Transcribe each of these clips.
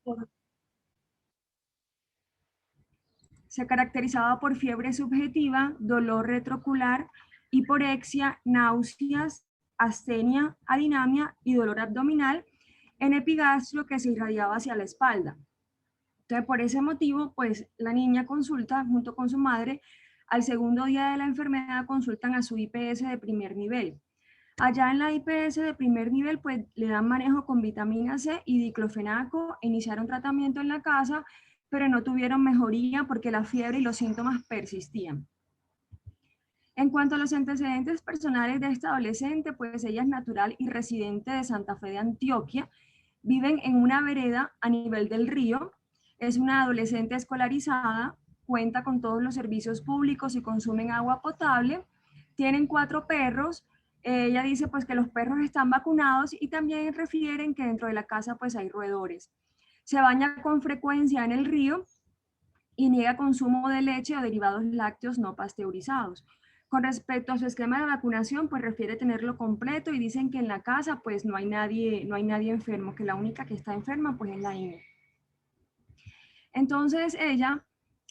por, se caracterizaba por fiebre subjetiva, dolor retroocular, hiporexia, náuseas, astenia, adinamia y dolor abdominal en epigastrio que se irradiaba hacia la espalda. Entonces, por ese motivo, pues la niña consulta junto con su madre. Al segundo día de la enfermedad consultan a su IPS de primer nivel. Allá en la IPS de primer nivel, pues le dan manejo con vitamina C y diclofenaco, iniciaron tratamiento en la casa, pero no tuvieron mejoría porque la fiebre y los síntomas persistían. En cuanto a los antecedentes personales de esta adolescente, pues ella es natural y residente de Santa Fe de Antioquia, viven en una vereda a nivel del río, es una adolescente escolarizada, cuenta con todos los servicios públicos y consumen agua potable, tienen 4 perros. Ella dice pues que los perros están vacunados y también refieren que dentro de la casa pues hay roedores. Se baña con frecuencia en el río y niega consumo de leche o derivados lácteos no pasteurizados. Con respecto a su esquema de vacunación, pues refiere tenerlo completo y dicen que en la casa pues no hay nadie enfermo, que la única que está enferma pues es la niña. Entonces ella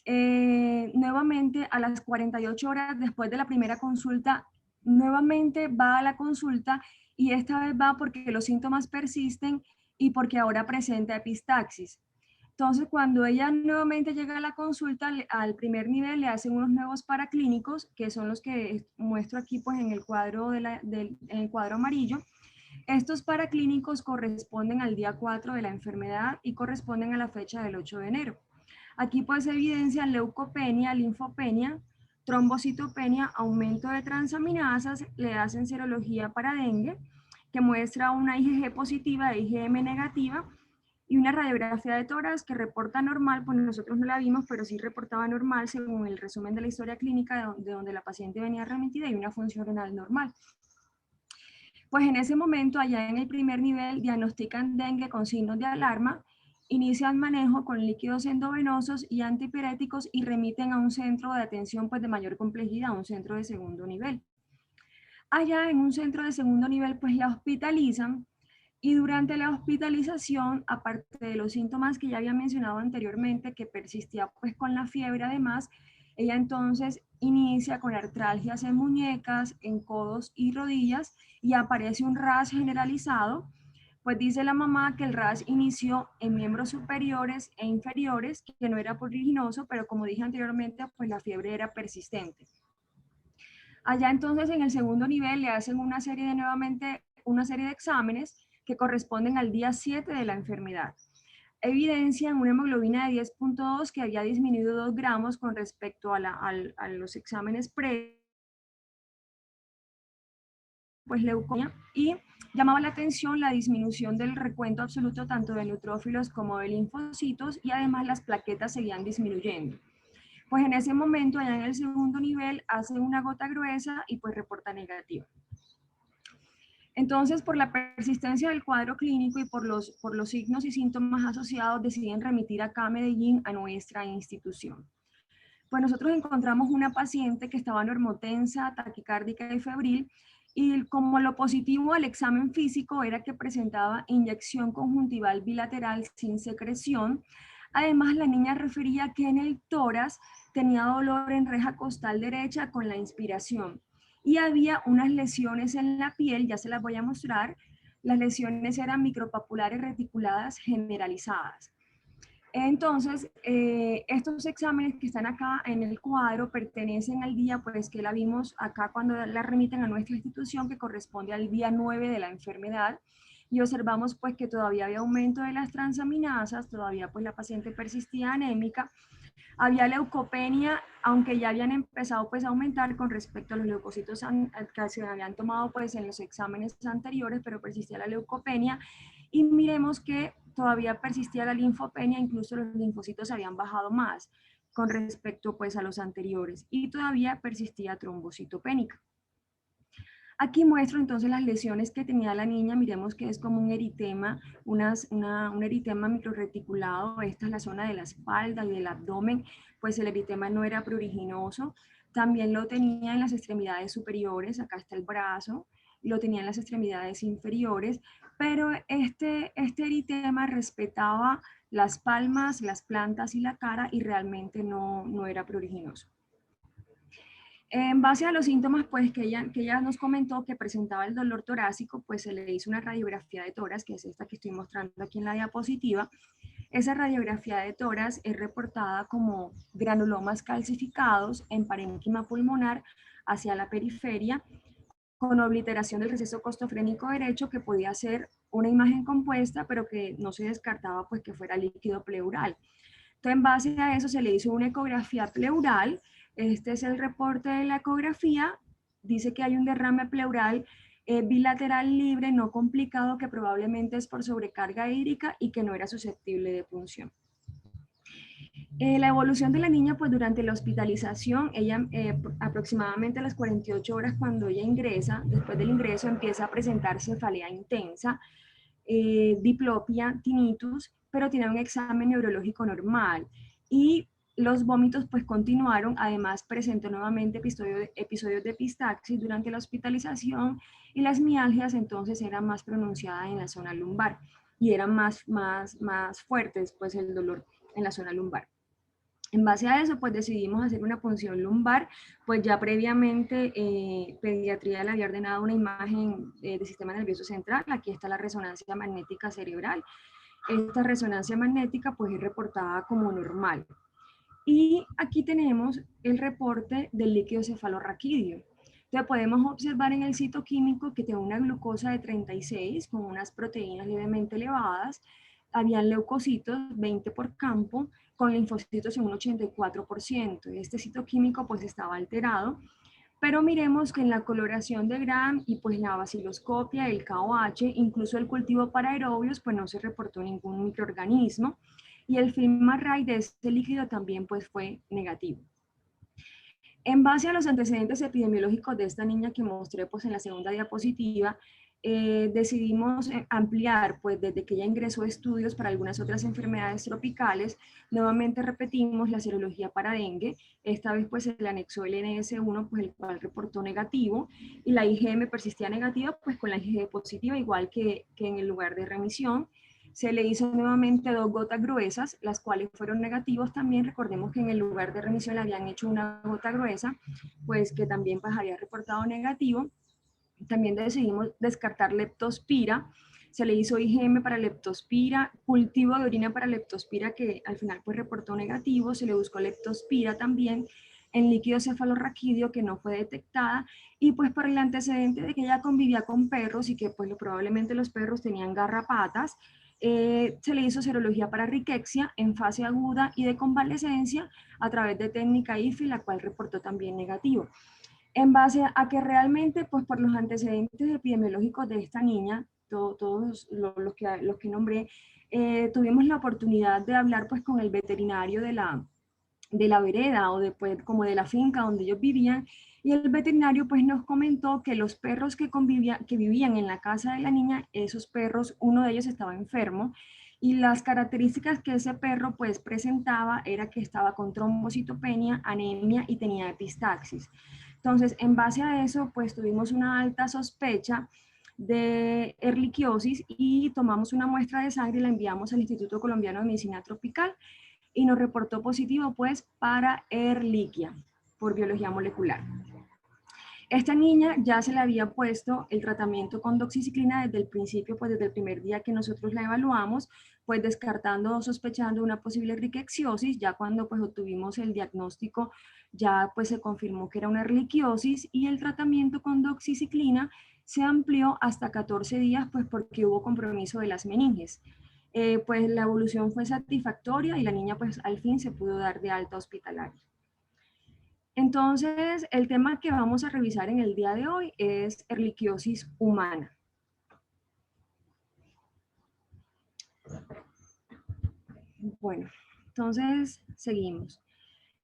nuevamente a las 48 horas después de la primera consulta, nuevamente va a la consulta y esta vez va porque los síntomas persisten y porque ahora presenta epistaxis. Entonces, cuando ella nuevamente llega a la consulta, al primer nivel le hacen unos nuevos paraclínicos, que son los que muestro aquí pues en el cuadro, en el cuadro amarillo. Estos paraclínicos corresponden al día 4 de la enfermedad y corresponden a la fecha del 8 de enero. Aquí pues se evidencian leucopenia, linfopenia, trombocitopenia, aumento de transaminasas, le hacen serología para dengue, que muestra una IgG positiva e IgM negativa, y una radiografía de tórax que reporta normal, pues nosotros no la vimos, pero sí reportaba normal según el resumen de la historia clínica de donde la paciente venía remitida, y una función renal normal. Pues en ese momento, allá en el primer nivel, diagnostican dengue con signos de alarma, inician manejo con líquidos endovenosos y antipiréticos y remiten a un centro de atención pues de mayor complejidad, un centro de segundo nivel. Allá en un centro de segundo nivel pues la hospitalizan y durante la hospitalización, aparte de los síntomas que ya había mencionado anteriormente, que persistía pues con la fiebre además, ella entonces inicia con artralgias en muñecas, en codos y rodillas y aparece un RAS generalizado. Pues dice la mamá que el RAS inició en miembros superiores e inferiores, que no era pruriginoso, pero como dije anteriormente, pues la fiebre era persistente. Allá entonces en el segundo nivel le hacen nuevamente una serie de exámenes que corresponden al día 7 de la enfermedad. Evidencian una hemoglobina de 10.2 que había disminuido 2 gramos con respecto a los exámenes previos, pues leucemia, y llamaba la atención la disminución del recuento absoluto tanto de neutrófilos como de linfocitos, y además las plaquetas seguían disminuyendo. Pues en ese momento, allá en el segundo nivel, hacen una gota gruesa y pues reporta negativa. Entonces, por la persistencia del cuadro clínico y por los signos y síntomas asociados, deciden remitir acá a Medellín, a nuestra institución. Pues nosotros encontramos una paciente que estaba normotensa, taquicárdica y febril, y como lo positivo al examen físico era que presentaba inyección conjuntival bilateral sin secreción. Además, la niña refería que en el tórax tenía dolor en reja costal derecha con la inspiración y había unas lesiones en la piel, ya se las voy a mostrar. Las lesiones eran micropapulares reticuladas generalizadas. Entonces, estos exámenes que están acá en el cuadro pertenecen al día, pues que la vimos acá cuando la remiten a nuestra institución, que corresponde al día 9 de la enfermedad, y observamos pues que todavía había aumento de las transaminasas, todavía pues la paciente persistía anémica, había leucopenia, aunque ya habían empezado pues a aumentar con respecto a los leucocitos que se habían tomado pues en los exámenes anteriores, pero persistía la leucopenia, y miremos que todavía persistía la linfopenia, incluso los linfocitos habían bajado más con respecto pues a los anteriores, y todavía persistía trombocitopénica. Aquí muestro entonces las lesiones que tenía la niña. Miremos que es como un eritema, un eritema microreticulado. Esta es la zona de la espalda y del abdomen, pues el eritema no era pruriginoso. También lo tenía en las extremidades superiores, acá está el brazo, lo tenía en las extremidades inferiores, pero este eritema respetaba las palmas, las plantas y la cara y realmente no era pruriginoso. En base a los síntomas pues, que ella nos comentó que presentaba el dolor torácico, pues se le hizo una radiografía de tórax, que es esta que estoy mostrando aquí en la diapositiva. Esa radiografía de tórax es reportada como granulomas calcificados en parénquima pulmonar hacia la periferia, con obliteración del receso costofrénico derecho, que podía ser una imagen compuesta, pero que no se descartaba pues, que fuera líquido pleural. Entonces, en base a eso se le hizo una ecografía pleural. Este es el reporte de la ecografía. Dice que hay un derrame pleural bilateral libre, no complicado, que probablemente es por sobrecarga hídrica y que no era susceptible de punción. La evolución de la niña, pues durante la hospitalización, ella aproximadamente a las 48 horas cuando ella ingresa, después del ingreso empieza a presentar cefalea intensa, diplopia, tinnitus, pero tiene un examen neurológico normal. Y los vómitos pues continuaron, además presentó nuevamente episodios de epistaxis durante la hospitalización y las mialgias entonces eran más pronunciadas en la zona lumbar y eran más fuertes pues el dolor en la zona lumbar. En base a eso, pues decidimos hacer una punción lumbar, pues ya previamente pediatría le había ordenado una imagen del sistema nervioso central. Aquí está la resonancia magnética cerebral. Esta resonancia magnética pues es reportada como normal. Y aquí tenemos el reporte del líquido cefalorraquídeo. Entonces podemos observar en el citoquímico que tiene una glucosa de 36 con unas proteínas levemente elevadas. Habían leucocitos, 20 por campo, con linfocitos en un 84%. Este citoquímico pues estaba alterado, pero miremos que en la coloración de Gram y pues la vaciloscopia, el KOH, incluso el cultivo para aerobios, pues no se reportó ningún microorganismo y el film array de este líquido también pues fue negativo. En base a los antecedentes epidemiológicos de esta niña que mostré pues en la segunda diapositiva, decidimos ampliar, pues desde que ella ingresó a estudios para algunas otras enfermedades tropicales, nuevamente repetimos la serología para dengue. Esta vez pues se le anexó el NS1, pues el cual reportó negativo, y la IgM persistía negativa, pues con la IgG positiva, igual que en el lugar de remisión. Se le hizo nuevamente 2 gotas gruesas, las cuales fueron negativos también. Recordemos que en el lugar de remisión le habían hecho una gota gruesa, pues que también pues había reportado negativo. También decidimos descartar leptospira. Se le hizo IgM para leptospira, cultivo de orina para leptospira, que al final pues reportó negativo. Se le buscó leptospira también en líquido cefalorraquídeo, que no fue detectada, y pues por el antecedente de que ella convivía con perros y que pues probablemente los perros tenían garrapatas, se le hizo serología para riquexia en fase aguda y de convalecencia a través de técnica IFI, la cual reportó también negativo. En base a que realmente, pues por los antecedentes epidemiológicos de esta niña, todos los que nombré, tuvimos la oportunidad de hablar pues con el veterinario de la vereda o después como de la finca donde ellos vivían, y el veterinario pues nos comentó que los perros que vivían en la casa de la niña, esos perros, uno de ellos estaba enfermo, y las características que ese perro pues presentaba era que estaba con trombocitopenia, anemia y tenía epistaxis. Entonces, en base a eso, pues tuvimos una alta sospecha de erliquiosis y tomamos una muestra de sangre y la enviamos al Instituto Colombiano de Medicina Tropical y nos reportó positivo pues para Ehrlichia por biología molecular. Esta niña ya se le había puesto el tratamiento con doxiciclina desde el principio, pues desde el primer día que nosotros la evaluamos, pues descartando o sospechando una posible ricketsiosis. Ya cuando pues obtuvimos el diagnóstico, ya pues se confirmó que era una erliquiosis, y el tratamiento con doxiciclina se amplió hasta 14 días, pues porque hubo compromiso de las meninges. Pues la evolución fue satisfactoria y la niña pues al fin se pudo dar de alta hospitalaria. Entonces, el tema que vamos a revisar en el día de hoy es erliquiosis humana. Bueno, entonces seguimos.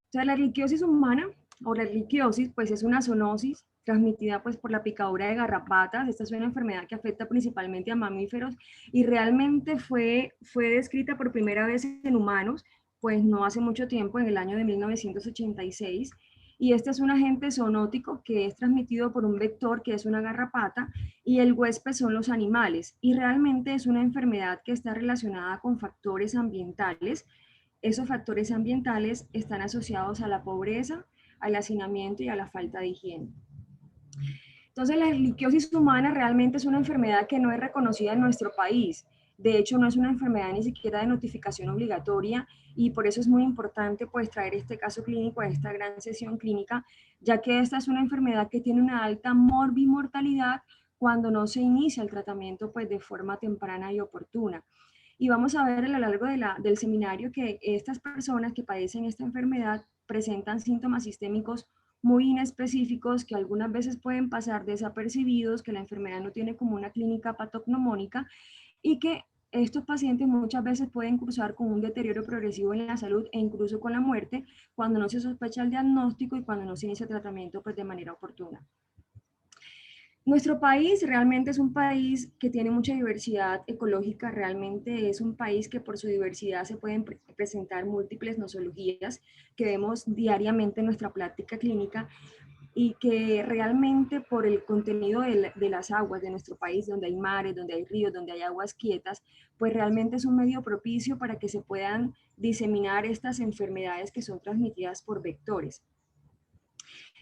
Entonces, la erliquiosis humana o la erliquiosis pues es una zoonosis transmitida pues por la picadura de garrapatas. Esta es una enfermedad que afecta principalmente a mamíferos y realmente fue descrita por primera vez en humanos pues no hace mucho tiempo, en el año de 1986. y este es un agente zoonótico que es transmitido por un vector que es una garrapata y el huésped son los animales y realmente es una enfermedad que está relacionada con factores ambientales. Esos factores ambientales están asociados a la pobreza, al hacinamiento y a la falta de higiene. Entonces, la erliquiosis humana realmente es una enfermedad que no es reconocida en nuestro país. De hecho, no es una enfermedad ni siquiera de notificación obligatoria y por eso es muy importante pues traer este caso clínico a esta gran sesión clínica, ya que esta es una enfermedad que tiene una alta morbimortalidad cuando no se inicia el tratamiento pues de forma temprana y oportuna. Y vamos a ver a lo largo del seminario que estas personas que padecen esta enfermedad presentan síntomas sistémicos muy inespecíficos que algunas veces pueden pasar desapercibidos, que la enfermedad no tiene como una clínica patognomónica y que estos pacientes muchas veces pueden cursar con un deterioro progresivo en la salud e incluso con la muerte cuando no se sospecha el diagnóstico y cuando no se inicia el tratamiento pues, de manera oportuna. Nuestro país realmente es un país que tiene mucha diversidad ecológica, realmente es un país que por su diversidad se pueden presentar múltiples nosologías que vemos diariamente en nuestra práctica clínica y que realmente por el contenido de las aguas de nuestro país, donde hay mares, donde hay ríos, donde hay aguas quietas, pues realmente es un medio propicio para que se puedan diseminar estas enfermedades que son transmitidas por vectores.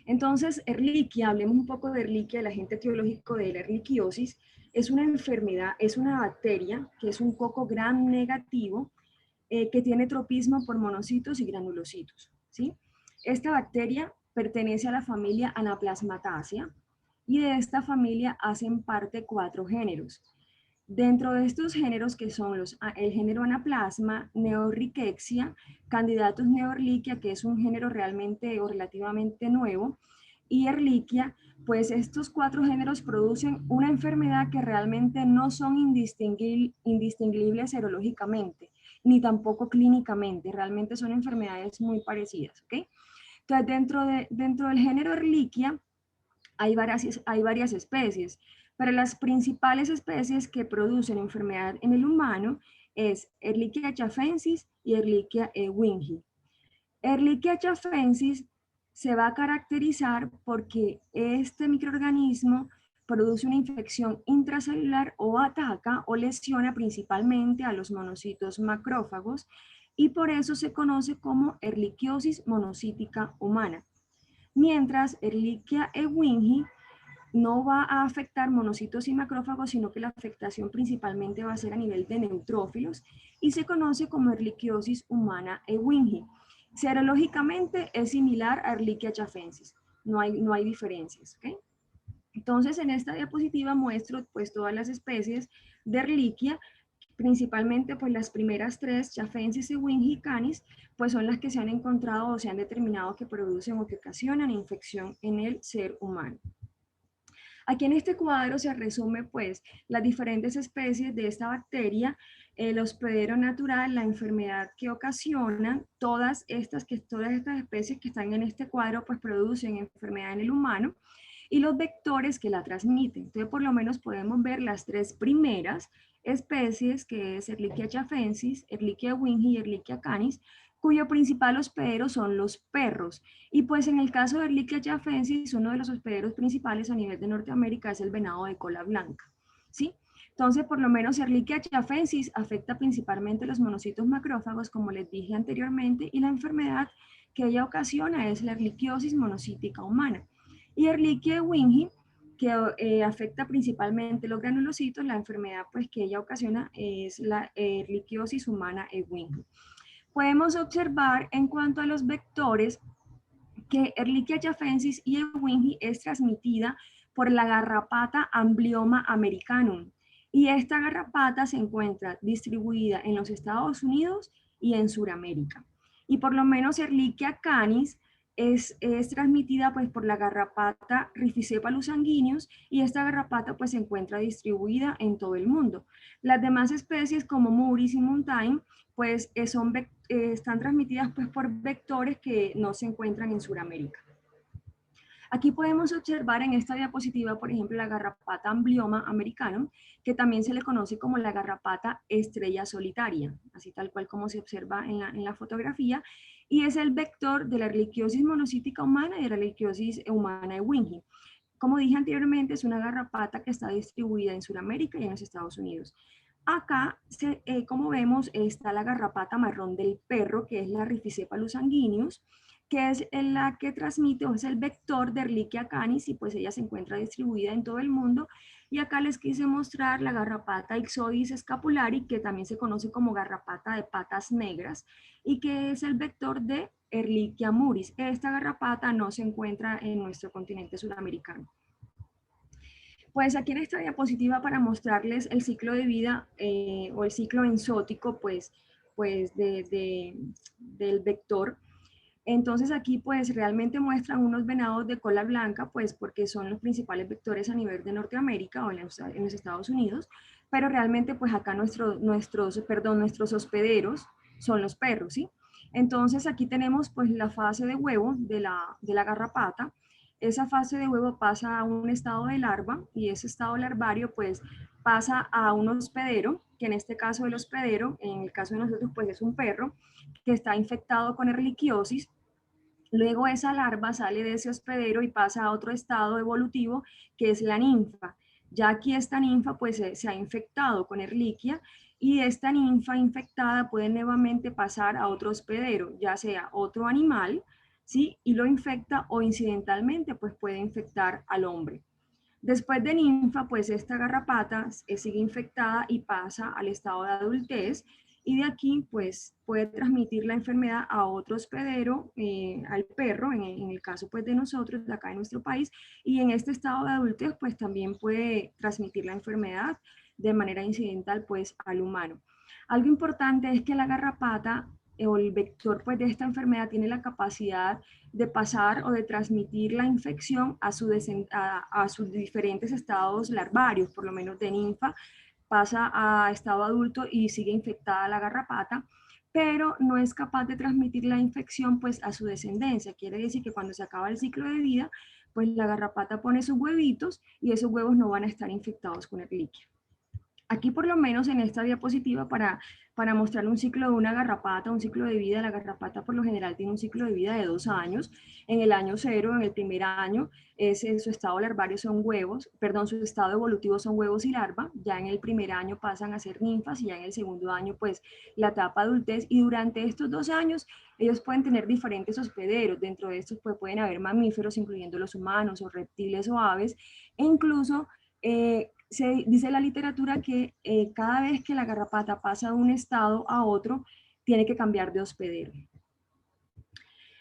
Entonces, Ehrlichia, hablemos un poco de Ehrlichia, el agente etiológico de la erliquiosis, es una enfermedad, es una bacteria que es un coco gram negativo que tiene tropismo por monocitos y granulocitos, ¿sí? Esta bacteria pertenece a la familia Anaplasmataceae y de esta familia hacen parte 4 géneros. Dentro de estos géneros que son el género Anaplasma, Neorrhizquia, Candidatus neoerlichia, que es un género realmente o relativamente nuevo, y Ehrlichia, pues estos 4 géneros producen una enfermedad que realmente no son indistinguibles serológicamente, ni tampoco clínicamente, realmente son enfermedades muy parecidas, ¿ok? Entonces, dentro del género Ehrlichia hay varias especies, pero las principales especies que producen enfermedad en el humano es Ehrlichia chafensis y Ehrlichia ewingi. Ehrlichia chafensis se va a caracterizar porque este microorganismo produce una infección intracelular o ataca o lesiona principalmente a los monocitos macrófagos y por eso se conoce como erliquiosis monocítica humana. Mientras Ehrlichia ewingi no va a afectar monocitos y macrófagos, sino que la afectación principalmente va a ser a nivel de neutrófilos y se conoce como erliquiosis humana ewingi. Serológicamente es similar a Ehrlichia chafensis, no hay diferencias, ¿ok? Entonces en esta diapositiva muestro pues todas las especies de Ehrlichia, principalmente pues las primeras 3, chafensis, ewingi y canis, pues son las que se han encontrado o se han determinado que producen o que ocasionan infección en el ser humano. Aquí en este cuadro se resume pues las diferentes especies de esta bacteria, el hospedero natural, la enfermedad que ocasionan, todas estas especies que están en este cuadro pues producen enfermedad en el humano y los vectores que la transmiten. Entonces por lo menos podemos ver las 3 primeras especies que es Ehrlichia chafensis, Ehrlichia ewingi y Ehrlichia canis, cuyo principal hospedero son los perros. Y pues en el caso de Ehrlichia chafensis, uno de los hospederos principales a nivel de Norteamérica es el venado de cola blanca, ¿sí? Entonces, por lo menos Ehrlichia chafensis afecta principalmente los monocitos macrófagos, como les dije anteriormente, y la enfermedad que ella ocasiona es la erliquiosis monocítica humana. Y Ehrlichia ewingi, que afecta principalmente los granulocitos, la enfermedad pues que ella ocasiona es la erliquiosis humana ewingi. Podemos observar en cuanto a los vectores que Ehrlichia chafensis y ewingi es transmitida por la garrapata Amblioma americanum y esta garrapata se encuentra distribuida en los Estados Unidos y en Sudamérica. Y por lo menos Ehrlichia canis es transmitida pues por la garrapata Rhipicephalus sanguineus y esta garrapata pues se encuentra distribuida en todo el mundo. Las demás especies como Muris y Montaigne pues están transmitidas pues por vectores que no se encuentran en Sudamérica. Aquí podemos observar en esta diapositiva, por ejemplo, la garrapata Amblioma americano, que también se le conoce como la garrapata estrella solitaria, así tal cual como se observa en la fotografía, y es el vector de la erliquiosis monocítica humana y de la erliquiosis humana de Winge. Como dije anteriormente, es una garrapata que está distribuida en Sudamérica y en los Estados Unidos. Acá, como vemos, está la garrapata marrón del perro, que es la Rhipicephalus sanguineus, que es la que transmite o es el vector de Ehrlichia canis, y pues ella se encuentra distribuida en todo el mundo. Y acá les quise mostrar la garrapata Ixodes scapulari, que también se conoce como garrapata de patas negras, y que es el vector de Ehrlichia muris. Esta garrapata no se encuentra en nuestro continente sudamericano. Pues aquí en esta diapositiva para mostrarles el ciclo de vida o el ciclo enzótico del vector. Entonces aquí pues realmente muestran unos venados de cola blanca, pues porque son los principales vectores a nivel de Norteamérica o en los Estados Unidos, pero realmente pues acá nuestros hospederos son los perros, ¿sí? Entonces aquí tenemos pues la fase de huevo de la garrapata. Esa fase de huevo pasa a un estado de larva y ese estado larvario pues pasa a un hospedero, que en este caso el hospedero, en el caso de nosotros pues es un perro que está infectado con erliquiosis. Luego esa larva sale de ese hospedero y pasa a otro estado evolutivo que es la ninfa. Ya aquí esta ninfa pues se ha infectado con Ehrlichia y esta ninfa infectada puede nuevamente pasar a otro hospedero, ya sea otro animal, ¿sí? Y lo infecta o incidentalmente pues puede infectar al hombre. Después de ninfa, pues esta garrapata sigue infectada y pasa al estado de adultez y de aquí pues puede transmitir la enfermedad a otro hospedero, al perro, en el caso pues de nosotros, de acá en nuestro país, y en este estado de adultez pues también puede transmitir la enfermedad de manera incidental pues al humano. Algo importante es que la garrapata o el vector pues de esta enfermedad tiene la capacidad de pasar o de transmitir la infección a sus diferentes estados larvarios, por lo menos de ninfa, pasa a estado adulto y sigue infectada la garrapata, pero no es capaz de transmitir la infección pues a su descendencia. Quiere decir que cuando se acaba el ciclo de vida, pues la garrapata pone sus huevitos y esos huevos no van a estar infectados con Ehrlichia. Aquí por lo menos en esta diapositiva para mostrar un ciclo de una garrapata, un ciclo de vida, la garrapata por lo general tiene un ciclo de vida de 2 años. En el año 0, en el primer año, su estado larvario son huevos, perdón, su estado evolutivo son huevos y larva. Ya en el primer año pasan a ser ninfas y ya en el segundo año pues la etapa adultez, y durante estos 2 años ellos pueden tener diferentes hospederos. Dentro de estos pues pueden haber mamíferos, incluyendo los humanos o reptiles o aves, e incluso se dice en la literatura que cada vez que la garrapata pasa de un estado a otro, tiene que cambiar de hospedero.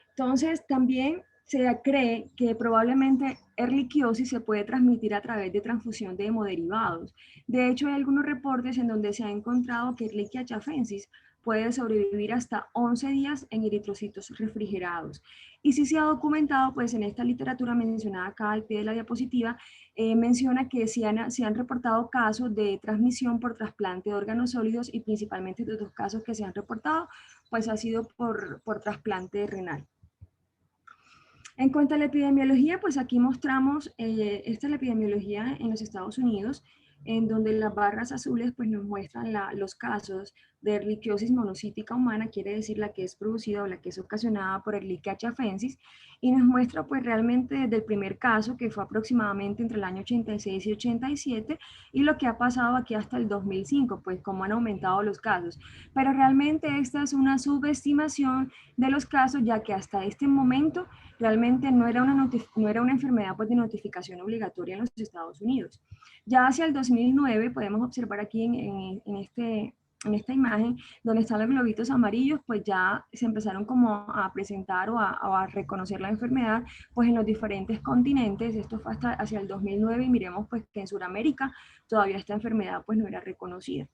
Entonces, también se cree que probablemente erliquiosis se puede transmitir a través de transfusión de hemoderivados. De hecho, hay algunos reportes en donde se ha encontrado que Ehrlichia achavensis puede sobrevivir hasta 11 días en eritrocitos refrigerados. Y si se ha documentado, pues en esta literatura mencionada acá al pie de la diapositiva, menciona que se han reportado casos de transmisión por trasplante de órganos sólidos, y principalmente de 2 casos que se han reportado, pues ha sido por trasplante renal. En cuanto a la epidemiología, pues aquí mostramos, esta es la epidemiología en los Estados Unidos, en donde las barras azules pues nos muestran los casos de erliquiosis monocítica humana, quiere decir la que es producida o la que es ocasionada por Ehrlichia achavensis, y nos muestra pues realmente desde el primer caso, que fue aproximadamente entre el año 86 y 87, y lo que ha pasado aquí hasta el 2005, pues cómo han aumentado los casos. Pero realmente esta es una subestimación de los casos, ya que hasta este momento realmente no era una enfermedad pues, de notificación obligatoria en los Estados Unidos. Ya hacia el 2009 podemos observar aquí en esta imagen donde están los globitos amarillos, pues ya se empezaron como a presentar o a reconocer la enfermedad pues en los diferentes continentes. Esto fue hasta hacia el 2009 y miremos pues que en Sudamérica todavía esta enfermedad pues no era reconocida.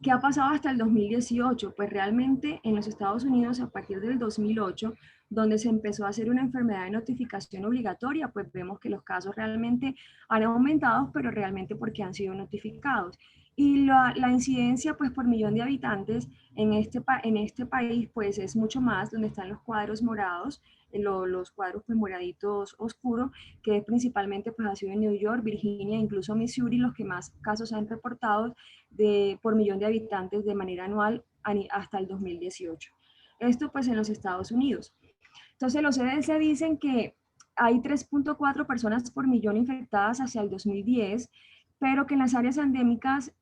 ¿Qué ha pasado hasta el 2018? Pues realmente en los Estados Unidos, a partir del 2008, donde se empezó a hacer una enfermedad de notificación obligatoria, pues vemos que los casos realmente han aumentado, pero realmente porque han sido notificados. Y la incidencia, pues por millón de habitantes en este país, pues es mucho más, donde están los cuadros morados, los cuadros pues moraditos oscuros, que es principalmente pues ha sido en New York, Virginia, incluso Missouri, los que más casos han reportado por millón de habitantes de manera anual hasta el 2018. Esto pues en los Estados Unidos. Entonces los CDC dicen que hay 3.4 personas por millón infectadas hacia el 2010, pero que en las áreas endémicas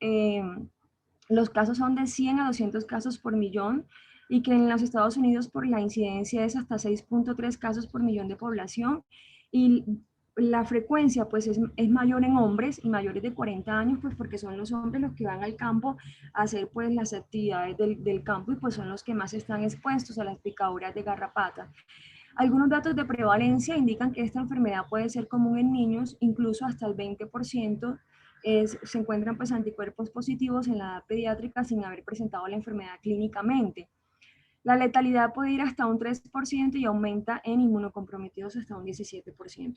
los casos son de 100 a 200 casos por millón, y que en los Estados Unidos por la incidencia es hasta 6.3 casos por millón de población, y la frecuencia pues es mayor en hombres y mayores de 40 años, pues porque son los hombres los que van al campo a hacer pues las actividades del campo, y pues son los que más están expuestos a las picaduras de garrapata. Algunos datos de prevalencia indican que esta enfermedad puede ser común en niños, incluso hasta el 20%. Se encuentran pues anticuerpos positivos en la edad pediátrica sin haber presentado la enfermedad clínicamente. La letalidad puede ir hasta un 3% y aumenta en inmunocomprometidos hasta un 17%.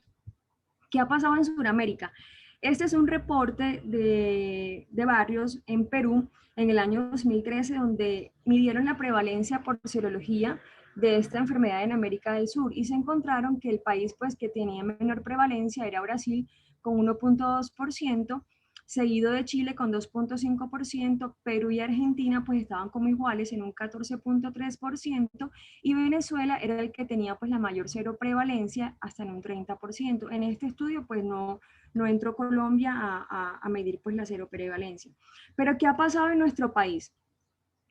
¿Qué ha pasado en Sudamérica? Este es un reporte de barrios en Perú en el año 2013, donde midieron la prevalencia por serología de esta enfermedad en América del Sur, y se encontraron que el país pues, que tenía menor prevalencia era Brasil con 1.2%, seguido de Chile con 2.5%, Perú y Argentina pues estaban como iguales en un 14.3%, y Venezuela era el que tenía pues la mayor cero prevalencia hasta en un 30%. En este estudio pues no entró Colombia a medir pues la cero prevalencia. Pero ¿qué ha pasado en nuestro país?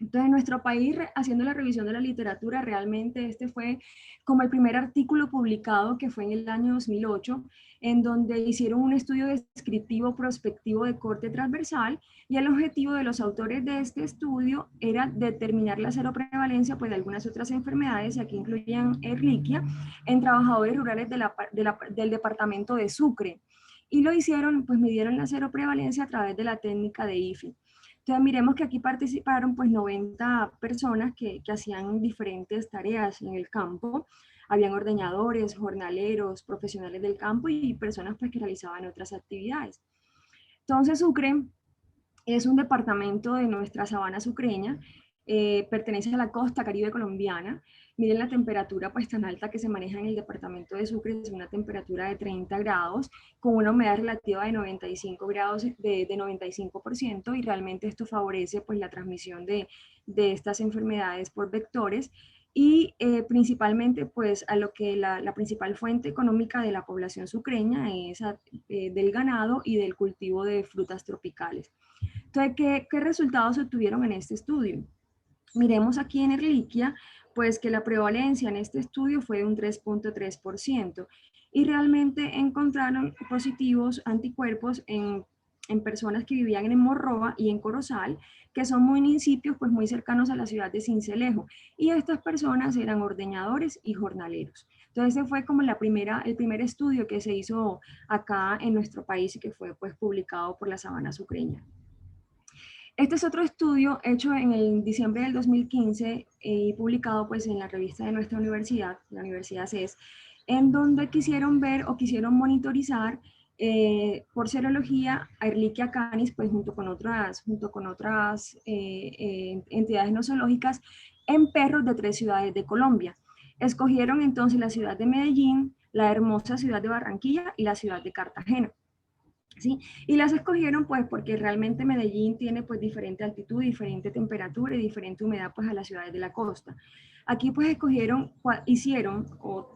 Entonces, en nuestro país, haciendo la revisión de la literatura, realmente este fue como el primer artículo publicado, que fue en el año 2008, en donde hicieron un estudio descriptivo prospectivo de corte transversal, y el objetivo de los autores de este estudio era determinar la cero prevalencia pues, de algunas otras enfermedades, y aquí incluían Ehrlichia, en trabajadores rurales del departamento de Sucre. Y lo hicieron, pues midieron la cero prevalencia a través de la técnica de IFI. Entonces miremos que aquí participaron pues 90 personas que hacían diferentes tareas en el campo. Habían ordeñadores, jornaleros, profesionales del campo y personas pues que realizaban otras actividades. Entonces Sucre es un departamento de nuestra sabana sucreña, pertenece a la costa caribe colombiana. Miren la temperatura pues tan alta que se maneja en el departamento de Sucre, es una temperatura de 30 grados, con una humedad relativa de 95 grados, de 95%, y realmente esto favorece pues la transmisión de estas enfermedades por vectores, y principalmente pues a lo que la principal fuente económica de la población sucreña es del ganado y del cultivo de frutas tropicales. Entonces, ¿qué resultados se obtuvieron en este estudio? Miremos aquí en Ehrlichia, pues que la prevalencia en este estudio fue de un 3.3%, y realmente encontraron positivos anticuerpos en personas que vivían en Morroa y en Corozal, que son municipios pues muy cercanos a la ciudad de Sincelejo, y estas personas eran ordeñadores y jornaleros. Entonces ese fue como el primer estudio que se hizo acá en nuestro país y que fue pues publicado por la Sabana Sucreña. Este es otro estudio hecho en el diciembre del 2015 y publicado pues en la revista de nuestra universidad, la Universidad CES, en donde quisieron ver o quisieron monitorizar por serología a Ehrlichia canis, pues junto con otras entidades nosológicas en perros de 3 ciudades de Colombia. Escogieron entonces la ciudad de Medellín, la hermosa ciudad de Barranquilla y la ciudad de Cartagena. ¿Sí? Y las escogieron pues porque realmente Medellín tiene pues diferente altitud, diferente temperatura y diferente humedad pues a las ciudades de la costa. Aquí pues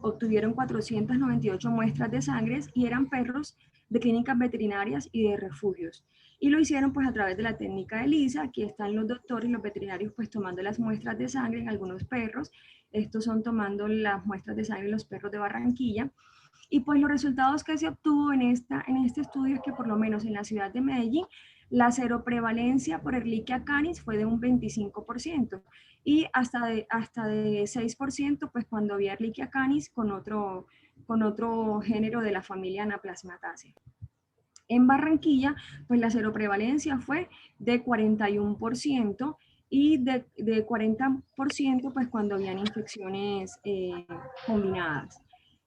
obtuvieron 498 muestras de sangre, y eran perros de clínicas veterinarias y de refugios. Y lo hicieron pues a través de la técnica de ELISA. Aquí están los doctores y los veterinarios pues tomando las muestras de sangre en algunos perros. Estos son tomando las muestras de sangre en los perros de Barranquilla. Y pues los resultados que se obtuvo en este estudio es que por lo menos en la ciudad de Medellín la seroprevalencia por Ehrlichia canis fue de un 25%, y hasta de 6% pues cuando había Ehrlichia canis con otro género de la familia Anaplasmataceae. En Barranquilla pues la seroprevalencia fue de 41%, y de 40% pues cuando habían infecciones combinadas.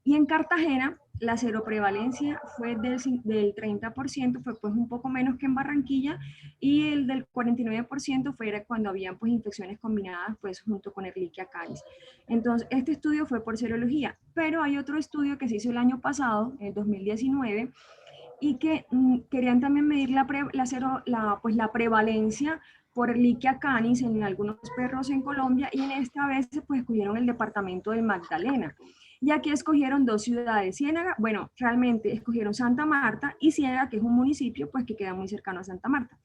Y en Cartagena la seroprevalencia fue del 30%, fue pues un poco menos que en Barranquilla, y el del 49% fue cuando habían pues infecciones combinadas pues junto con Ehrlichia canis. Entonces este estudio fue por serología, pero hay otro estudio que se hizo el año pasado, en 2019, y que querían también medir la prevalencia por Ehrlichia canis en algunos perros en Colombia, y en esta vez pues escogieron el departamento del Magdalena. Y aquí escogieron dos ciudades, Ciénaga, bueno, realmente escogieron Santa Marta y Ciénaga, que es un municipio pues que queda muy cercano a Santa Marta.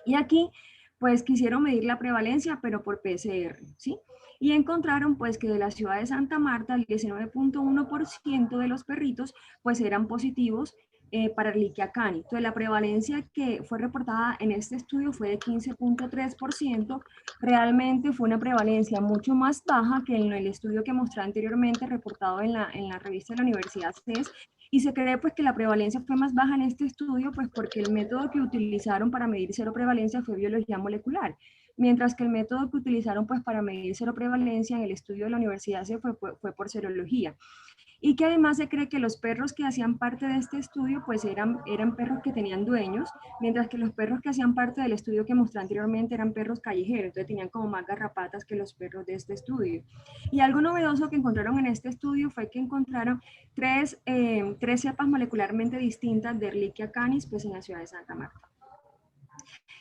Y aquí pues quisieron medir la prevalencia, pero por PCR, ¿sí? Y encontraron pues que de la ciudad de Santa Marta el 19.1% de los perritos pues eran positivos para Ehrlichia canis. Entonces la prevalencia que fue reportada en este estudio fue de 15.3%. Realmente fue una prevalencia mucho más baja que en el estudio que mostré anteriormente, reportado en la revista de la Universidad CES, y se cree pues que la prevalencia fue más baja en este estudio pues porque el método que utilizaron para medir seroprevalencia fue biología molecular, mientras que el método que utilizaron pues para medir seroprevalencia en el estudio de la Universidad CES fue por serología. Y que además se cree que los perros que hacían parte de este estudio pues eran perros que tenían dueños, mientras que los perros que hacían parte del estudio que mostré anteriormente eran perros callejeros, entonces tenían como más garrapatas que los perros de este estudio. Y algo novedoso que encontraron en este estudio fue que encontraron tres cepas molecularmente distintas de Ehrlichia canis pues en la ciudad de Santa Marta.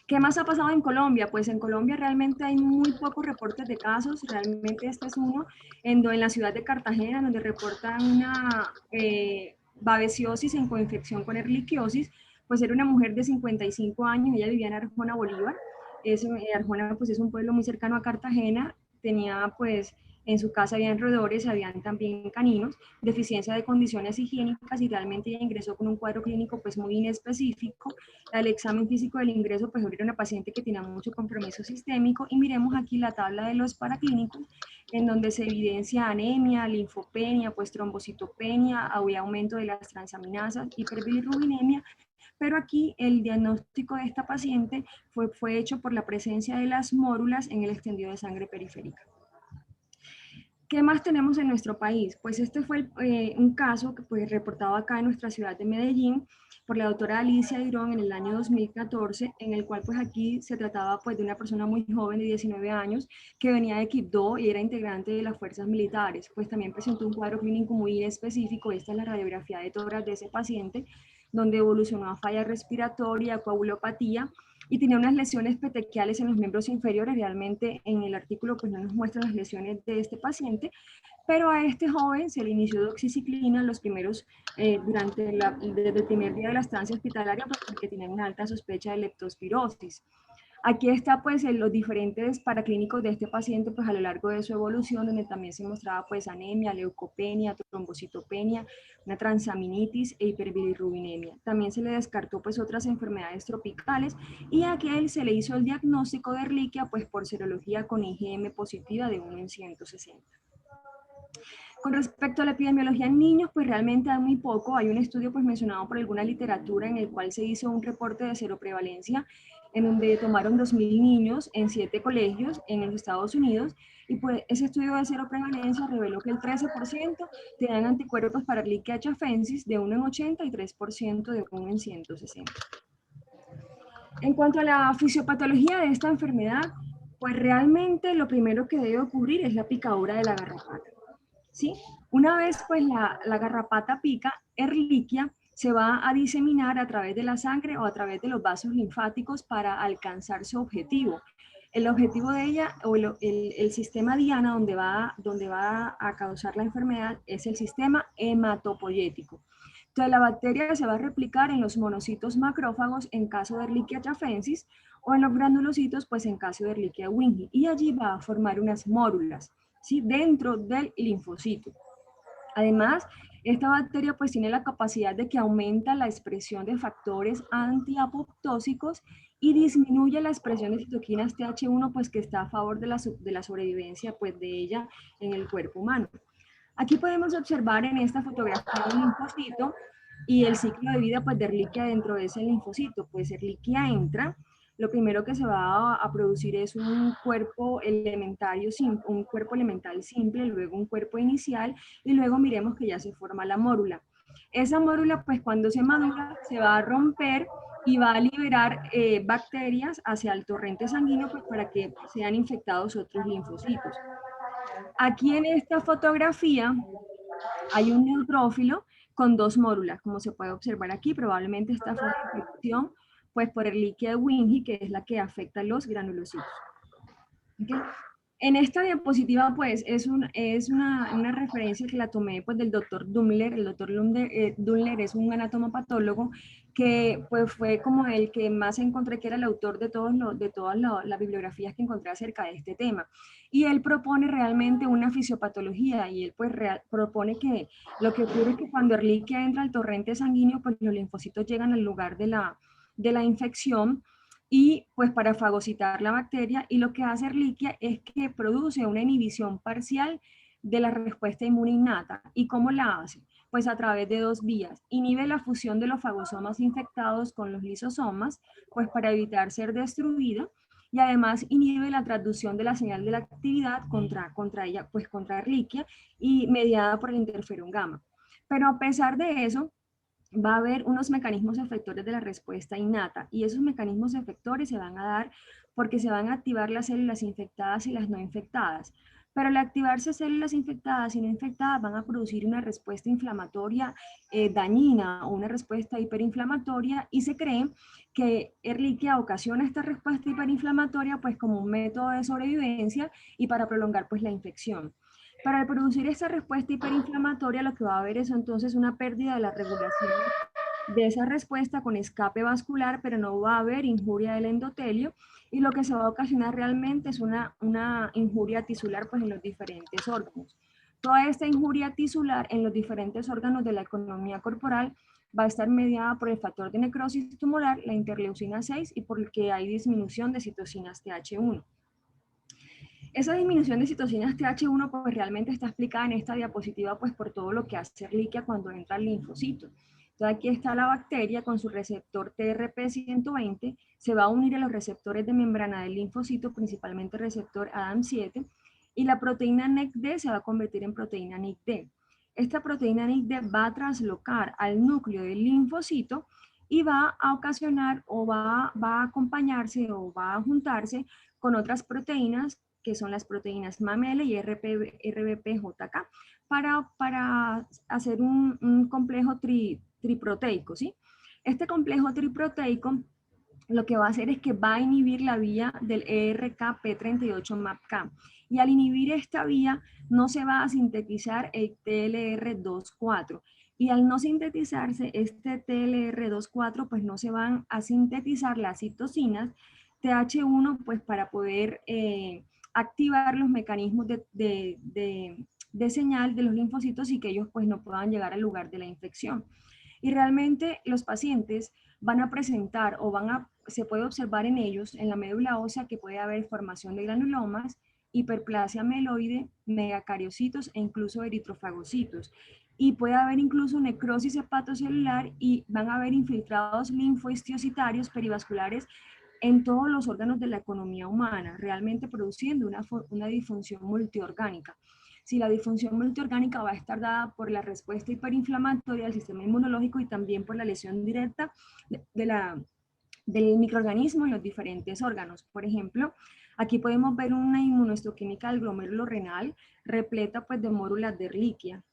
¿Qué más ha pasado en Colombia? Pues en Colombia realmente hay muy pocos reportes de casos, realmente este es uno en la ciudad de Cartagena, donde reportan una babesiosis en coinfección con erliquiosis. Pues era una mujer de 55 años, ella vivía en Arjona, Bolívar. Arjona pues es un pueblo muy cercano a Cartagena, tenía pues en su casa habían roedores, habían también caninos, deficiencia de condiciones higiénicas, y realmente ella ingresó con un cuadro clínico pues muy inespecífico. El examen físico del ingreso pues era una paciente que tenía mucho compromiso sistémico, y miremos aquí la tabla de los paraclínicos en donde se evidencia anemia, linfopenia, pues trombocitopenia, había aumento de las transaminasas, hiperbilirrubinemia, pero aquí el diagnóstico de esta paciente fue hecho por la presencia de las mórulas en el extendido de sangre periférica. ¿Qué más tenemos en nuestro país? Pues este fue un caso que pues reportado acá en nuestra ciudad de Medellín por la doctora Alicia Dirón en el año 2014, en el cual pues aquí se trataba pues de una persona muy joven de 19 años que venía de Quibdó y era integrante de las fuerzas militares. Pues también presentó un cuadro clínico muy específico. Esta es la radiografía de tórax de ese paciente, donde evolucionó a falla respiratoria, coagulopatía, y tenía unas lesiones petequiales en los miembros inferiores. Realmente en el artículo pues no nos muestran las lesiones de este paciente, pero a este joven se le inició doxiciclina los primeros, desde el primer día de la estancia hospitalaria, pues porque tenían una alta sospecha de leptospirosis. Aquí está pues los diferentes paraclínicos de este paciente pues a lo largo de su evolución, donde también se mostraba pues anemia, leucopenia, trombocitopenia, una transaminitis e hiperbilirrubinemia. También se le descartó pues otras enfermedades tropicales, y a aquel se le hizo el diagnóstico de Ehrlichia pues por serología con IgM positiva de 1 en 160. Con respecto a la epidemiología en niños, pues realmente hay muy poco. Hay un estudio pues mencionado por alguna literatura en el cual se hizo un reporte de seroprevalencia en donde tomaron 2.000 niños en 7 colegios en los Estados Unidos, y pues ese estudio de seroprevalencia reveló que el 13% tenían anticuerpos para Ehrlichia achafensis de 1 en 80 y 3% de 1 en 160. En cuanto a la fisiopatología de esta enfermedad, pues realmente lo primero que debe ocurrir es la picadura de la garrapata. ¿Sí? Una vez pues la garrapata pica, Ehrlichia se va a diseminar a través de la sangre o a través de los vasos linfáticos para alcanzar su objetivo. El objetivo de ella, o el sistema diana donde va a causar la enfermedad, es el sistema hematopoyético. Entonces la bacteria se va a replicar en los monocitos macrófagos en caso de Ehrlichia achafensis, o en los granulocitos pues en caso de Ehrlichia Wingi, y allí va a formar unas mórulas, ¿sí? Dentro del linfocito. Además, esta bacteria pues tiene la capacidad de que aumenta la expresión de factores antiapoptósicos y disminuye la expresión de citoquinas TH1, pues que está a favor de la sobrevivencia pues de ella en el cuerpo humano. Aquí podemos observar en esta fotografía un linfocito y el ciclo de vida pues de Ehrlichia dentro de ese linfocito. Pues Ehrlichia entra, lo primero que se va a producir es un cuerpo elementario, un cuerpo elemental simple, luego un cuerpo inicial, y luego miremos que ya se forma la mórula. Esa mórula, pues cuando se madura, se va a romper y va a liberar bacterias hacia el torrente sanguíneo, pues para que sean infectados otros linfocitos. Aquí en esta fotografía hay un neutrófilo con dos mórulas, como se puede observar aquí. Probablemente esta fue una infección pues, por el líquido de Wingy, que es la que afecta a los granulocitos. ¿Okay? En esta diapositiva, pues, es una referencia que la tomé, pues, del doctor Dumler. El doctor Dumler es un anatomopatólogo que, pues, fue como el que más encontré que era el autor de todas las bibliografías que encontré acerca de este tema. Y él propone realmente una fisiopatología y él, pues, propone que lo que ocurre es que cuando Ehrlichia entra al torrente sanguíneo, pues, los linfocitos llegan al lugar de la infección y pues para fagocitar la bacteria, y lo que hace Ehrlichia es que produce una inhibición parcial de la respuesta inmune innata. ¿Y cómo la hace? Pues a través de dos vías. Inhibe la fusión de los fagosomas infectados con los lisosomas, pues para evitar ser destruida, y además inhibe la transducción de la señal de la actividad contra ella, pues contra Ehrlichia, y mediada por el interferón gamma. Pero a pesar de eso, va a haber unos mecanismos efectores de la respuesta innata, y esos mecanismos efectores se van a dar porque se van a activar las células infectadas y las no infectadas. Pero al activarse células infectadas y no infectadas van a producir una respuesta inflamatoria dañina o una respuesta hiperinflamatoria, y se cree que Ehrlichia ocasiona esta respuesta hiperinflamatoria pues como un método de sobrevivencia y para prolongar pues la infección. Para producir esta respuesta hiperinflamatoria, lo que va a haber es entonces una pérdida de la regulación de esa respuesta con escape vascular, pero no va a haber injuria del endotelio, y lo que se va a ocasionar realmente es una injuria tisular pues, en los diferentes órganos. Toda esta injuria tisular en los diferentes órganos de la economía corporal va a estar mediada por el factor de necrosis tumoral, la interleucina 6, y porque hay disminución de citocinas TH1. Esa disminución de citocinas TH1 pues realmente está explicada en esta diapositiva pues por todo lo que hace Ehrlichia cuando entra al linfocito. Entonces aquí está la bacteria con su receptor TRP120, se va a unir a los receptores de membrana del linfocito, principalmente el receptor ADAM7, y la proteína NECD se va a convertir en proteína NICD. Esta proteína NICD va a traslocar al núcleo del linfocito y va a ocasionar o va a acompañarse o va a juntarse con otras proteínas que son las proteínas MAML y RBPJK, para hacer un complejo triproteico, ¿sí? Este complejo triproteico lo que va a hacer es que va a inhibir la vía del ERKP38-MAPK, y al inhibir esta vía no se va a sintetizar el TLR24, y al no sintetizarse este TLR24, pues no se van a sintetizar las citocinas TH1, pues para poder activar los mecanismos de señal de los linfocitos y que ellos pues no puedan llegar al lugar de la infección. Y realmente los pacientes van a presentar se puede observar en ellos, en la médula ósea, que puede haber formación de granulomas, hiperplasia mieloide, megacariocitos e incluso eritrofagocitos. Y puede haber incluso necrosis hepatocelular, y van a haber infiltrados linfohistiocytarios perivasculares en todos los órganos de la economía humana, realmente produciendo una disfunción multiorgánica. Si la disfunción multiorgánica va a estar dada por la respuesta hiperinflamatoria del sistema inmunológico y también por la lesión directa del microorganismo en los diferentes órganos. Por ejemplo, aquí podemos ver una inmunohistoquímica del glomérulo renal repleta pues, de mórulas de Ehrlichia.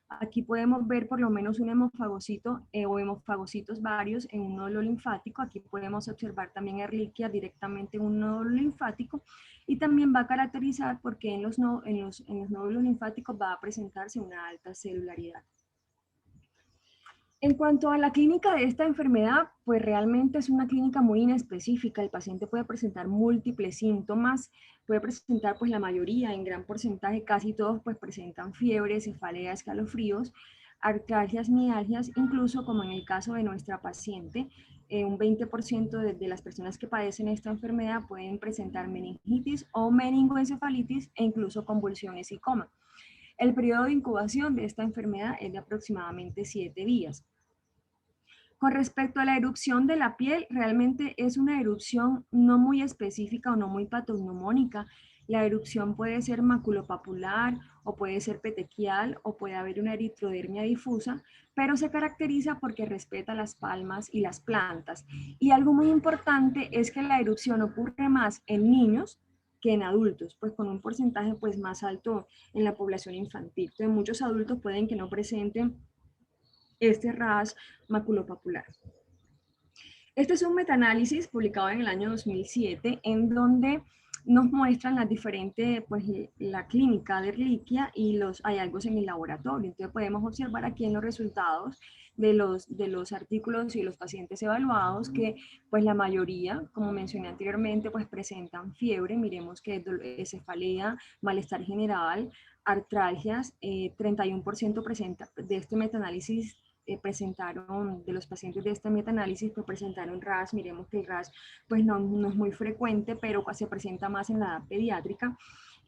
Aquí podemos ver por lo menos un hemofagocito o hemofagocitos varios en un nódulo linfático. Aquí podemos observar también Ehrlichia directamente en un nódulo linfático, y también va a caracterizar porque en los nódulos linfáticos va a presentarse una alta celularidad. En cuanto a la clínica de esta enfermedad, pues realmente es una clínica muy inespecífica. El paciente puede presentar múltiples síntomas, puede presentar pues la mayoría, en gran porcentaje, casi todos pues presentan fiebre, cefalea, escalofríos, artralgias, mialgias, incluso como en el caso de nuestra paciente, un 20% de las personas que padecen esta enfermedad pueden presentar meningitis o meningoencefalitis e incluso convulsiones y coma. El periodo de incubación de esta enfermedad es de aproximadamente 7 días. Con respecto a la erupción de la piel, realmente es una erupción no muy específica o no muy patognomónica. La erupción puede ser maculopapular o puede ser petequial o puede haber una eritrodermia difusa, pero se caracteriza porque respeta las palmas y las plantas. Y algo muy importante es que la erupción ocurre más en niños que en adultos, pues con un porcentaje pues más alto en la población infantil. Entonces, muchos adultos pueden que no presenten este rash maculopapular. Este es un metaanálisis publicado en el año 2007 en donde nos muestran las diferentes, pues la clínica de Ehrlichia y los hallazgos en el laboratorio. Entonces podemos observar aquí en los resultados de los artículos y los pacientes evaluados que pues la mayoría, como mencioné anteriormente, pues presentan fiebre. Miremos que cefalea, malestar general, artralgias, 31% presenta de este metaanálisis presentaron, de los pacientes de este metaanálisis, pues presentaron RAS. Miremos que el RAS pues no es muy frecuente, pero se presenta más en la edad pediátrica.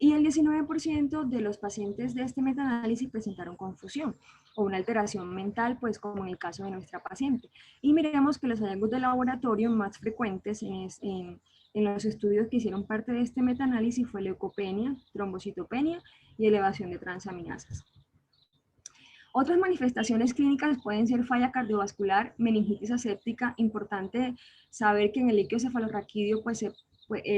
Y el 19% de los pacientes de este metaanálisis presentaron confusión o una alteración mental, pues como en el caso de nuestra paciente. Y miremos que los hallazgos de laboratorio más frecuentes en los estudios que hicieron parte de este metaanálisis fue leucopenia, trombocitopenia y elevación de transaminasas. Otras manifestaciones clínicas pueden ser falla cardiovascular, meningitis aséptica. Importante saber que en el líquido cefalorraquídeo pues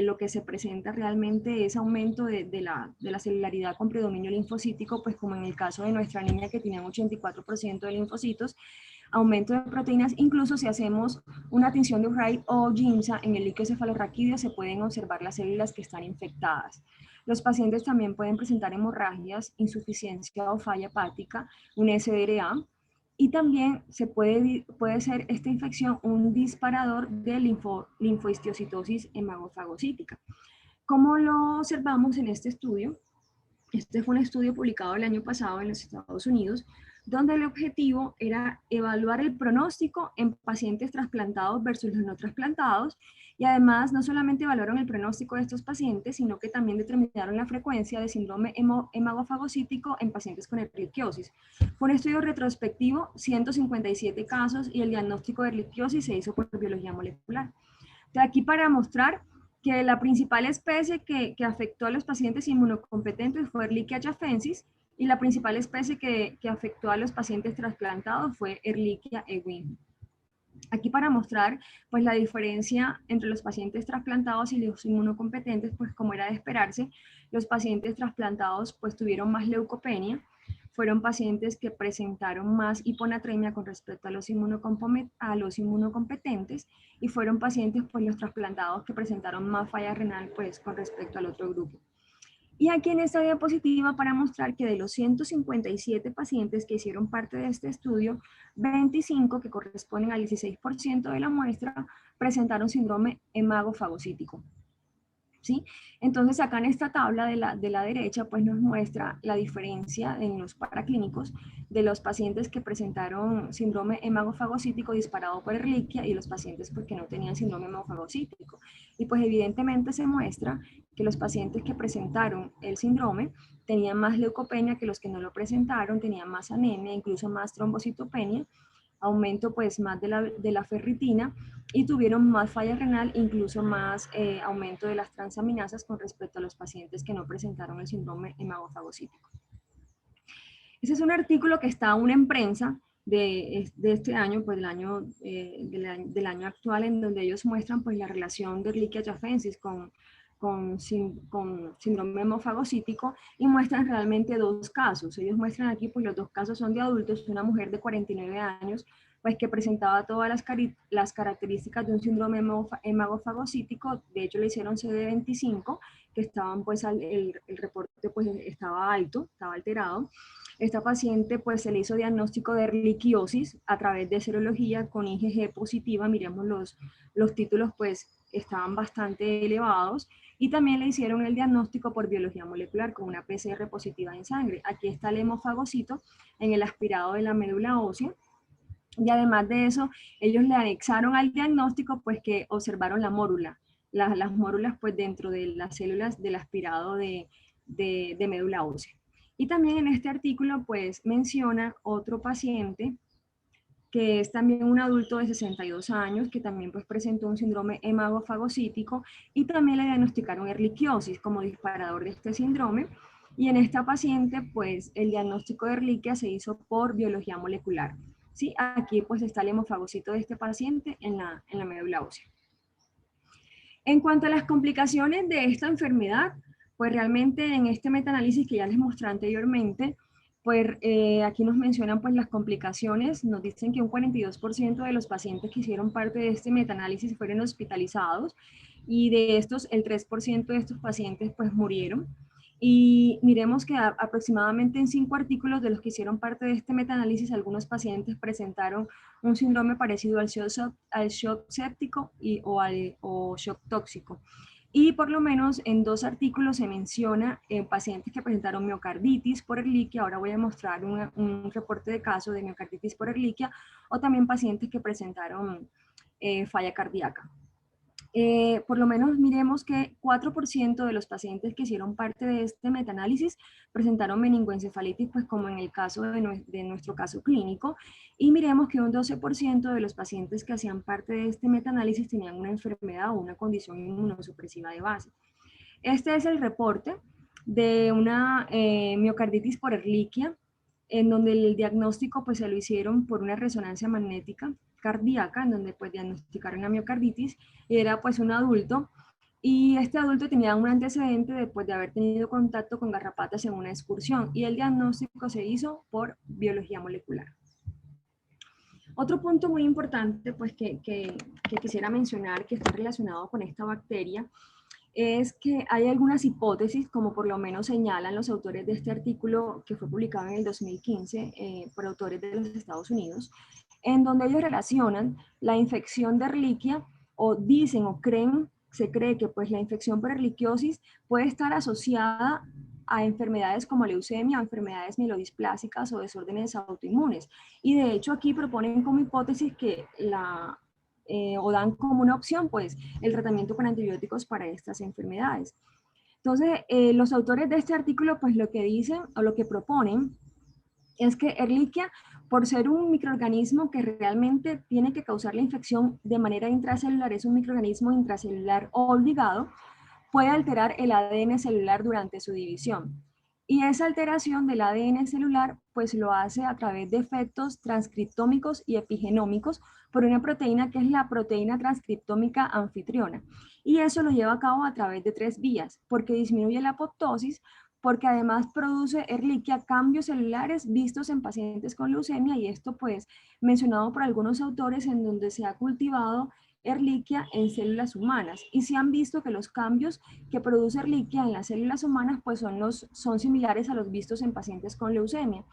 lo que se presenta realmente es aumento de la celularidad con predominio linfocítico, pues como en el caso de nuestra niña que tenía un 84% de linfocitos, aumento de proteínas. Incluso si hacemos una tinción de Wright o Giemsa en el líquido cefalorraquídeo se pueden observar las células que están infectadas. Los pacientes también pueden presentar hemorragias, insuficiencia o falla hepática, un SDRA, y también puede ser esta infección un disparador de linfohistiocytosis hemagofagocítica. Como lo observamos en este estudio, este fue un estudio publicado el año pasado en los Estados Unidos, donde el objetivo era evaluar el pronóstico en pacientes trasplantados versus los no trasplantados, y además no solamente evaluaron el pronóstico de estos pacientes, sino que también determinaron la frecuencia de síndrome hemagofagocítico en pacientes con erliquiosis. Fue un estudio retrospectivo, 157 casos, y el diagnóstico de erliquiosis se hizo por biología molecular. De aquí para mostrar que la principal especie que afectó a los pacientes inmunocompetentes fue Ehrlichia jaffensis, y la principal especie que afectó a los pacientes trasplantados fue Ehrlichia ewing. Aquí para mostrar pues la diferencia entre los pacientes trasplantados y los inmunocompetentes, pues como era de esperarse, los pacientes trasplantados pues tuvieron más leucopenia, fueron pacientes que presentaron más hiponatremia con respecto a los inmunocompetentes, y fueron pacientes pues los trasplantados que presentaron más falla renal pues con respecto al otro grupo. Y aquí en esta diapositiva para mostrar que de los 157 pacientes que hicieron parte de este estudio, 25, que corresponden al 16% de la muestra, presentaron síndrome hemagofagocítico. ¿Sí? Entonces acá en esta tabla de la derecha pues nos muestra la diferencia en los paraclínicos de los pacientes que presentaron síndrome hemagofagocítico disparado por Ehrlichia y los pacientes porque no tenían síndrome hemagofagocítico. Y pues evidentemente se muestra que los pacientes que presentaron el síndrome tenían más leucopenia que los que no lo presentaron, tenían más anemia, incluso más trombocitopenia, aumento pues más de la ferritina, y tuvieron más falla renal, incluso más aumento de las transaminasas con respecto a los pacientes que no presentaron el síndrome hemagofagocítico. Ese es un artículo que está aún en prensa de este año, pues del año actual, en donde ellos muestran pues la relación de Ehrlichia jaffensis con síndrome hemofagocítico, y muestran realmente dos casos. Ellos muestran aquí, pues los dos casos son de adultos, una mujer de 49 años, pues que presentaba todas las características de un síndrome hemagofagocítico. De hecho le hicieron CD25, que estaban pues el reporte pues estaba alto, estaba alterado. Esta paciente pues se le hizo diagnóstico de erliquiosis a través de serología con IgG positiva. Miremos los títulos pues estaban bastante elevados, y también le hicieron el diagnóstico por biología molecular con una PCR positiva en sangre. Aquí está el hemofagocito en el aspirado de la médula ósea, y además de eso ellos le anexaron al diagnóstico pues que observaron la mórula, las mórulas pues dentro de las células del aspirado de médula ósea. Y también en este artículo pues menciona otro paciente que es también un adulto de 62 años, que también pues presentó un síndrome hemagofagocítico y también le diagnosticaron erliquiosis como disparador de este síndrome. Y en esta paciente, pues el diagnóstico de erliquia se hizo por biología molecular. ¿Sí? Aquí pues está el hemofagocito de este paciente en la médula ósea. En cuanto a las complicaciones de esta enfermedad, pues realmente en este metaanálisis que ya les mostré anteriormente, pues aquí nos mencionan pues las complicaciones, nos dicen que un 42% de los pacientes que hicieron parte de este metaanálisis fueron hospitalizados y de estos el 3% de estos pacientes pues murieron. Y miremos que aproximadamente en 5 artículos de los que hicieron parte de este metaanálisis, algunos pacientes presentaron un síndrome parecido al shock séptico o shock tóxico. Y por lo menos en 2 artículos se menciona pacientes que presentaron miocarditis por erliquia, ahora voy a mostrar un reporte de caso de miocarditis por erliquia, o también pacientes que presentaron falla cardíaca. Por lo menos miremos que 4% de los pacientes que hicieron parte de este metaanálisis presentaron meningoencefalitis, pues como en el caso de nuestro caso clínico, y miremos que un 12% de los pacientes que hacían parte de este metaanálisis tenían una enfermedad o una condición inmunosupresiva de base. Este es el reporte de una miocarditis por erliquia, en donde el diagnóstico pues se lo hicieron por una resonancia magnética cardíaca, en donde pues diagnosticaron la miocarditis, y era pues un adulto, y este adulto tenía un antecedente después de haber tenido contacto con garrapatas en una excursión, y el diagnóstico se hizo por biología molecular. Otro punto muy importante pues que quisiera mencionar que está relacionado con esta bacteria es que hay algunas hipótesis, como por lo menos señalan los autores de este artículo que fue publicado en el 2015 por autores de los Estados Unidos, en donde ellos relacionan la infección de erliquia, o dicen o creen, se cree que pues la infección por erliquiosis puede estar asociada a enfermedades como leucemia o enfermedades mielodisplásicas o desórdenes autoinmunes. Y de hecho aquí proponen como hipótesis que o dan como una opción, pues, el tratamiento con antibióticos para estas enfermedades. Entonces, los autores de este artículo, pues, lo que dicen o lo que proponen es que Ehrlichia, por ser un microorganismo que realmente tiene que causar la infección de manera intracelular, es un microorganismo intracelular obligado, puede alterar el ADN celular durante su división. Y esa alteración del ADN celular pues lo hace a través de efectos transcriptómicos y epigenómicos por una proteína que es la proteína transcriptómica anfitriona. Y eso lo lleva a cabo a través de 3 vías, porque disminuye la apoptosis, porque además produce Ehrlichia cambios celulares vistos en pacientes con leucemia, y esto pues mencionado por algunos autores en donde se ha cultivado Ehrlichia en células humanas, y se han visto que los cambios que produce Ehrlichia en las células humanas pues son similares a los vistos en pacientes con leucemia,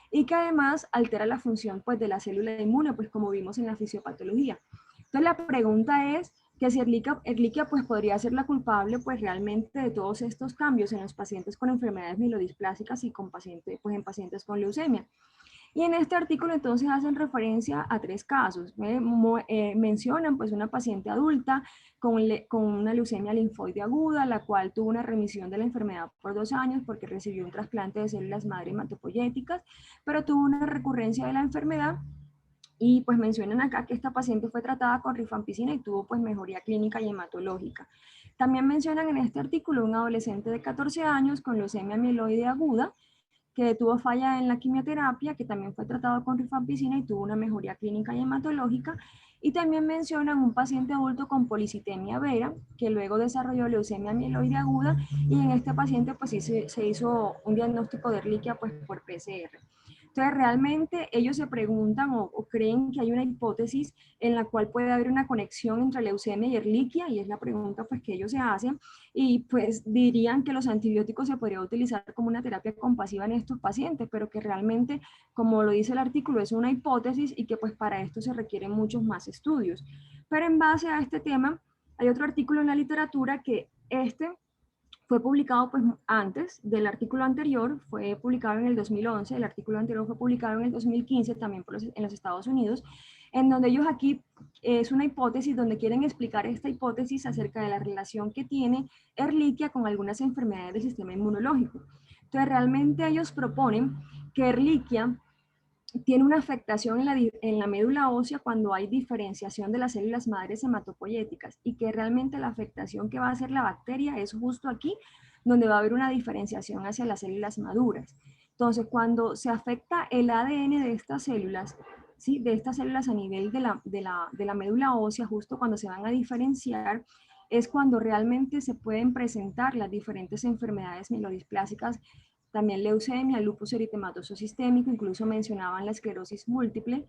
y que además altera la función pues de la célula inmune, pues como vimos en la fisiopatología. Entonces la pregunta es que si Ehrlichia pues podría ser la culpable pues realmente de todos estos cambios en los pacientes con enfermedades mielodisplásicas y pues en pacientes con leucemia. Y en este artículo entonces hacen referencia a 3 casos. Mencionan pues una paciente adulta con una leucemia linfoide aguda, la cual tuvo una remisión de la enfermedad por 2 años porque recibió un trasplante de células madre hematopoyéticas, pero tuvo una recurrencia de la enfermedad. Y pues mencionan acá que esta paciente fue tratada con rifampicina y tuvo pues mejoría clínica y hematológica. También mencionan en este artículo un adolescente de 14 años con leucemia mieloide aguda, que tuvo falla en la quimioterapia, que también fue tratado con rifampicina y tuvo una mejoría clínica y hematológica. Y también mencionan un paciente adulto con policitemia vera, que luego desarrolló leucemia mieloide aguda, y en este paciente pues se hizo un diagnóstico de Ehrlichia pues por PCR. Entonces, realmente ellos se preguntan o creen que hay una hipótesis en la cual puede haber una conexión entre leucemia y Ehrlichia, y es la pregunta pues que ellos se hacen, y pues dirían que los antibióticos se podría utilizar como una terapia compasiva en estos pacientes, pero que realmente, como lo dice el artículo, es una hipótesis y que pues para esto se requieren muchos más estudios. Pero en base a este tema, hay otro artículo en la literatura que fue publicado pues antes del artículo anterior, fue publicado en el 2011, el artículo anterior fue publicado en el 2015 también en los Estados Unidos, en donde ellos aquí es una hipótesis donde quieren explicar esta hipótesis acerca de la relación que tiene Ehrlichia con algunas enfermedades del sistema inmunológico. Entonces realmente ellos proponen que Ehrlichia tiene una afectación en la médula ósea cuando hay diferenciación de las células madres hematopoyéticas, y que realmente la afectación que va a hacer la bacteria es justo aquí, donde va a haber una diferenciación hacia las células maduras. Entonces, cuando se afecta el ADN de estas células, ¿sí? De estas células a nivel de la médula ósea, justo cuando se van a diferenciar, es cuando realmente se pueden presentar las diferentes enfermedades mielodisplásicas, también leucemia, lupus eritematoso sistémico, incluso mencionaban la esclerosis múltiple,